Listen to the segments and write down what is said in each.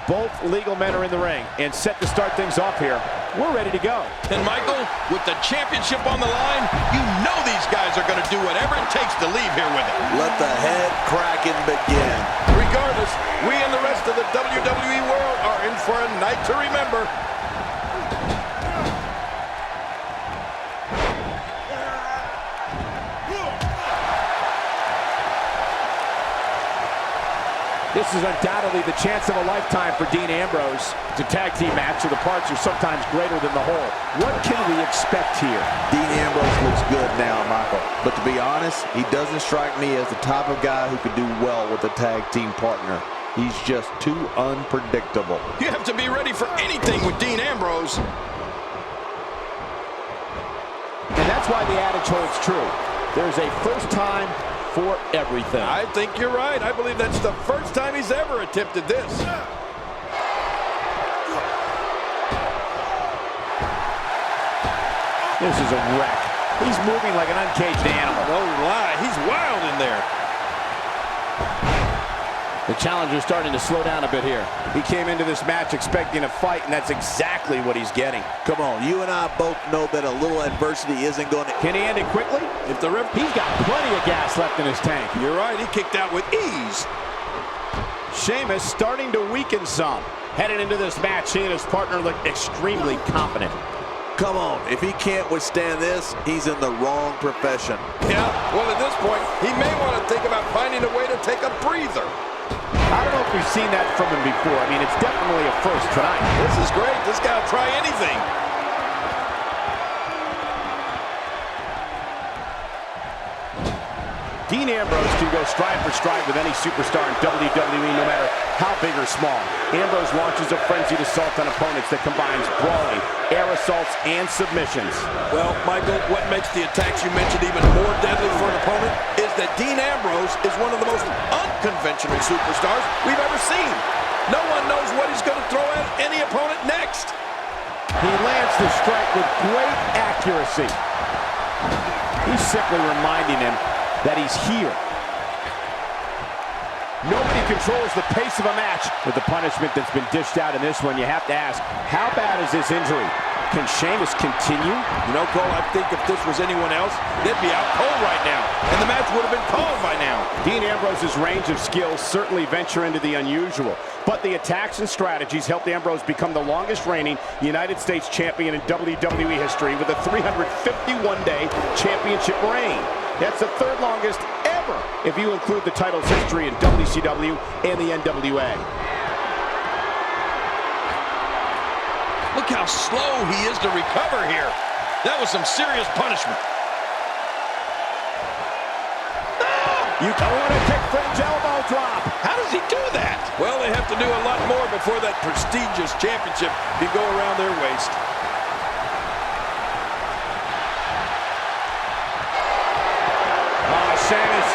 Both legal men are in the ring and set to start things off here. We're ready to go. And Michael, with the championship on the line, you know these guys are going to do whatever it takes to leave here with it. Let the head cracking begin. Regardless, we and the rest of the WWE world are in for a night to remember. This is undoubtedly the chance of a lifetime for Dean Ambrose. It's a tag team match, so the parts are sometimes greater than the whole. What can we expect here? Dean Ambrose looks good now, Michael. But to be honest, he doesn't strike me as the type of guy who could do well with a tag team partner. He's just too unpredictable. You have to be ready for anything with Dean Ambrose. And that's why the adage holds true. There's a first time for everything. I think you're right. I believe that's the first time he's ever attempted this. This is a wreck. He's moving like an uncaged animal. No lie, he's wild in there. The challenger's starting to slow down a bit here. He came into this match expecting a fight, and that's exactly what he's getting. Come on, you and I both know that a little adversity isn't going to... Can he end it quickly? If the ref... He's got plenty of gas left in his tank. You're right, he kicked out with ease. Sheamus starting to weaken some. Heading into this match, he and his partner look extremely confident. Come on, if he can't withstand this, he's in the wrong profession. Yeah, well, at this point, he may want to think about finding a way to take a breather. I don't know if we've seen that from him before. I mean, it's definitely a first tonight. This is great. This guy will try anything. Dean Ambrose can go stride for stride with any superstar in WWE, no matter how big or small. Ambrose launches a frenzied assault on opponents that combines brawling, air assaults, and submissions. Well, Michael, what makes the attacks you mentioned even more deadly for an opponent is that Dean Ambrose is one of the most unconventional superstars we've ever seen. No one knows what he's going to throw at any opponent next. He lands the strike with great accuracy. He's simply reminding him that he's here. Nobody controls the pace of a match. With the punishment that's been dished out in this one, you have to ask, how bad is this injury? Can Sheamus continue? You know, Cole, I think if this was anyone else, they'd be out cold right now, and the match would have been called by now. Dean Ambrose's range of skills certainly venture into the unusual, but the attacks and strategies helped Ambrose become the longest reigning United States champion in WWE history with a 351-day championship reign. That's the third longest ever if you include the title's history in WCW and the NWA. Look how slow he is to recover here. That was some serious punishment. You don't want to kick fringe elbow drop. How does he do that? Well, they have to do a lot more before that prestigious championship can go around their waist. Sheamus,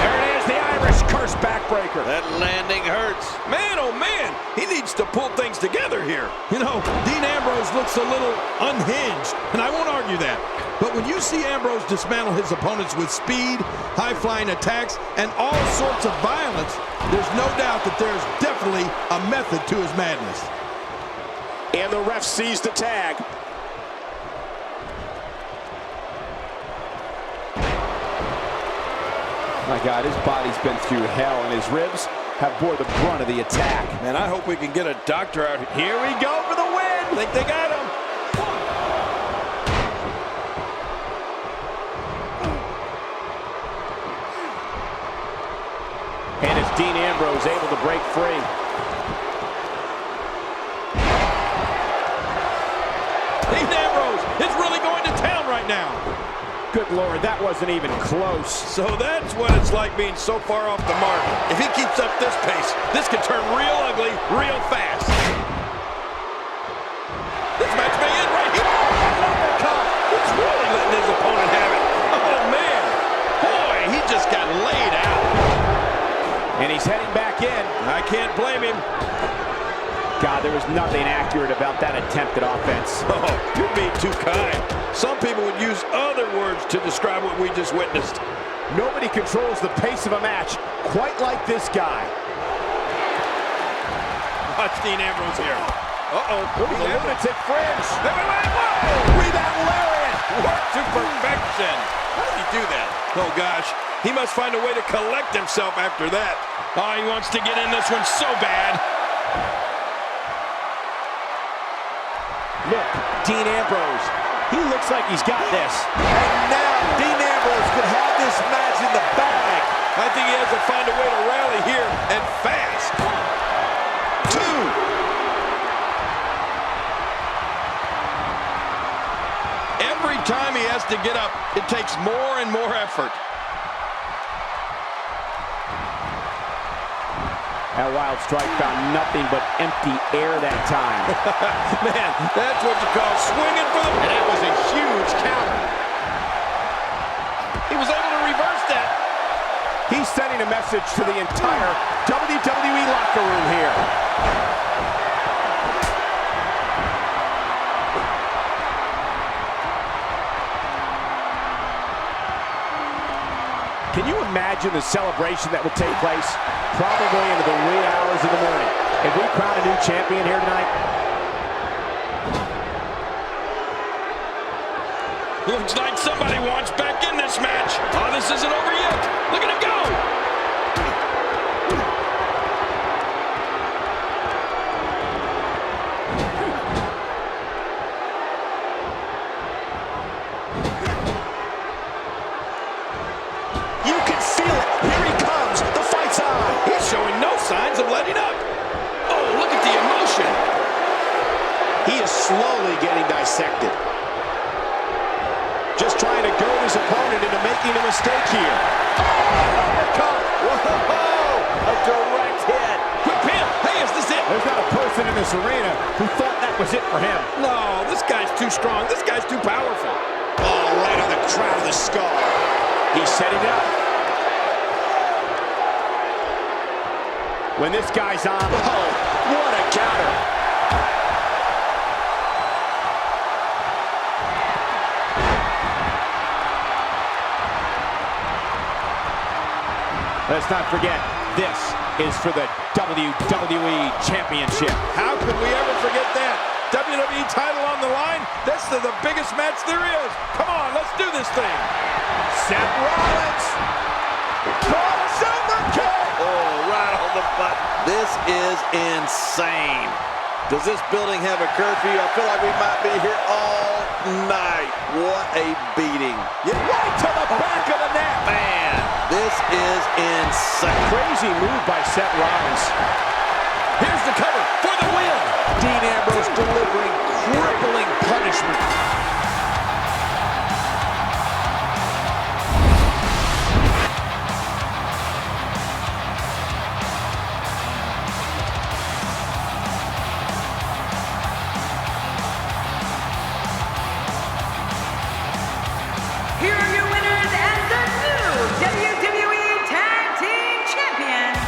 there it is, the Irish curse backbreaker. That landing hurts. Man, oh man, he needs to pull things together here. You know, Dean Ambrose looks a little unhinged, and I won't argue that. But when you see Ambrose dismantle his opponents with speed, high-flying attacks, and all sorts of violence, there's no doubt that there's definitely a method to his madness. And the ref sees the tag. My God, his body's been through hell, and his ribs have bore the brunt of the attack. Man, I hope we can get a doctor out here. Here we go for the win! Think they got him. And it's Dean Ambrose able to break free. Dean Ambrose is really going to town right now. Good Lord, that wasn't even close. So that's what it's like being so far off the mark. If he keeps up this pace, this could turn real ugly real fast. This match may end right here. He's really letting his opponent have it. Oh, man. Boy, he just got laid out. And he's heading back in. I can't blame him. God, there was nothing accurate about that attempted offense. Oh, you're being too kind. Some people would use other words to describe what we just witnessed. Nobody controls the pace of a match quite like this guy. watch Dean Ambrose here. Uh-oh. Ooh, the lunatic fringe. Whoa! Rebound lariat. Work to perfection. How did he do that? Oh, gosh. He must find a way to collect himself after that. Oh, he wants to get in this one so bad. Look, Dean Ambrose. He looks like he's got this. And now Dean Ambrose could have this match in the bag. I think he has to find a way to rally here, and fast. 2. Every time he has to get up, it takes more and more effort. That wild strike found nothing but empty air that time. Man, that's what you call swinging for the... And that was a huge counter. He was able to reverse that. He's sending a message to the entire WWE locker room here. Can you imagine the celebration that will take place? Probably into the wee hours of the morning. If we crown a new champion here tonight. Looks like somebody wants back in this match. Oh, this isn't over yet. Look at him go. You can feel it. Here he comes. The fight's on. He's showing no signs of letting up. Oh, look at the emotion. He is slowly getting dissected. Just trying to goad his opponent into making a mistake here. Oh, uppercut! Whoa! A direct hit. Quick pin. Hey, is this it? There's not a person in this arena who thought that was it for him. No, this guy's too strong. This guy's too powerful. Oh, right on the crown of the skull. He's setting up. When this guy's on, Oh, what a counter. let's not forget, this is for the WWE Championship. How could we ever forget that? WWE title on the line? This is the biggest match there is. Come on, let's do this thing. Seth Rollins. Caught a super kick. Oh, right on the button. This is insane. Does this building have a curfew? I feel like we might be here all night. What a beating. Right to the back of the neck. Man, this is insane. Crazy move by Seth Rollins. Here's the cover for the win. Dean Ambrose delivering crippling punishment. Here are your winners and the new WWE Tag Team Champions,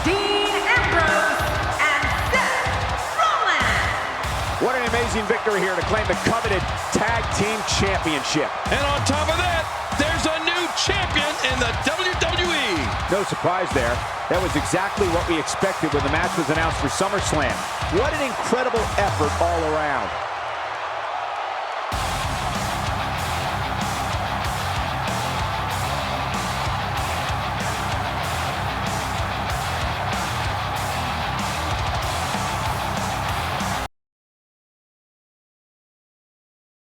Dean Ambrose and Seth Rollins. What an amazing victory here to claim the coveted Tag Team Championship. And on top of that, there's a new champion in the WWE. No surprise there. That was exactly what we expected when the match was announced for SummerSlam. What an incredible effort all around.